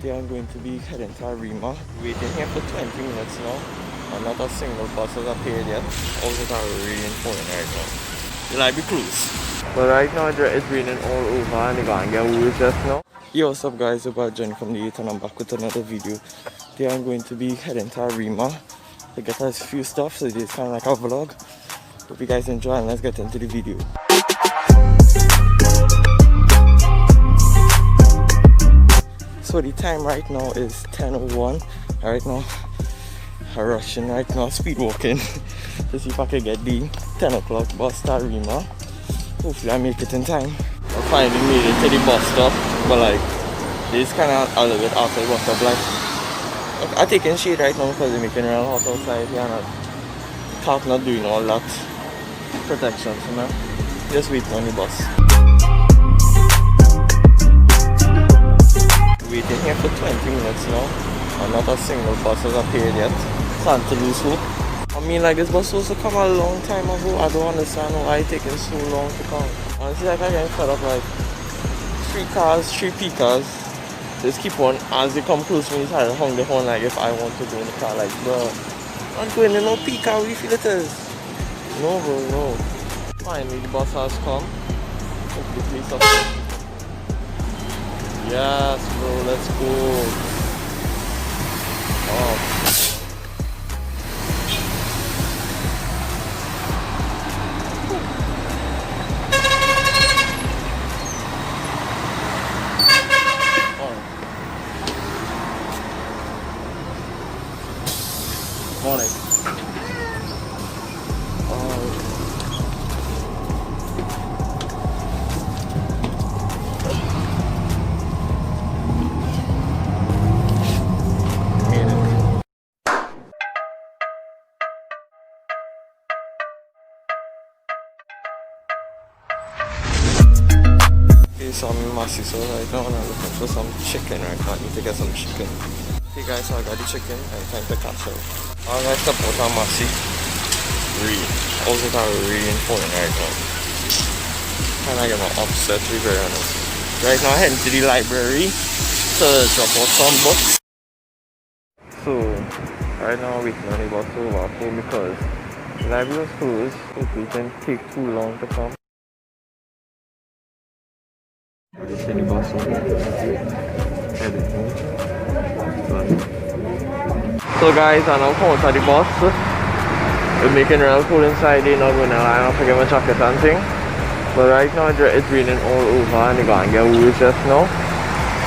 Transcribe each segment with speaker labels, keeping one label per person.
Speaker 1: They are going to be heading to Arima. Waiting here for 20 minutes now. And not a single bus has appeared yet. Also, it's raining pouring right now. You like be close. But right now it's raining all over and they're going to get worse just now. Yo, what's up guys, it's about Johnny from the 8 and I'm back with another video. They are going to be heading to Arima to get us a few stuff, so it's kind of like a vlog. Hope you guys enjoy and let's get into the video. So the time right now is 10:01. Right now I'm rushing right now, speed walking to see if I can get the 10 o'clock bus to Arima. Hopefully I make it in time. I finally made it to the bus stop, but like this kind of a little bit after the bus stop. Like I'm taking shade right now because it's making real hot outside here and I'm not doing all that protection, so now just waiting on the bus. Waiting here for 20 minutes now and not a single bus has appeared yet. Starting to lose hope. I mean, like, this bus was supposed to come a long time ago. I don't understand why it's taking so long to come. Honestly, like, I'm getting fed up. Like 3 P cars just keep on, as they come close to me, try to hung the horn like if I want to go in the car. Like, bro, I'm not going in no P car, what do you feel it is? No, bro, no. Finally the bus has come. Hopefully the police are come. Yes, bro, let's go. Oh. Morning. Okay, so I'm in Massy, so right now I'm looking for some chicken right now. I need to get some chicken. Okay guys, so I got the chicken and time to cash out. I'm gonna support our Massy. Rain. Also got rain pouring right now. Kinda get my upset, to be very honest. Right now I'm heading to the library to drop out some books. So right now I'm waiting on the bus to overflow because the library was closed. Hopefully it didn't take too long to come. This is the bus heading home. So guys, I'm now coming to the bus. We're making real cool inside, they're not going to line up to get my jacket and thing. But right now it's raining all over and they're going to get worse just now.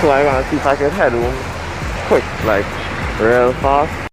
Speaker 1: So I'm going to see if I can head home quick, like real fast.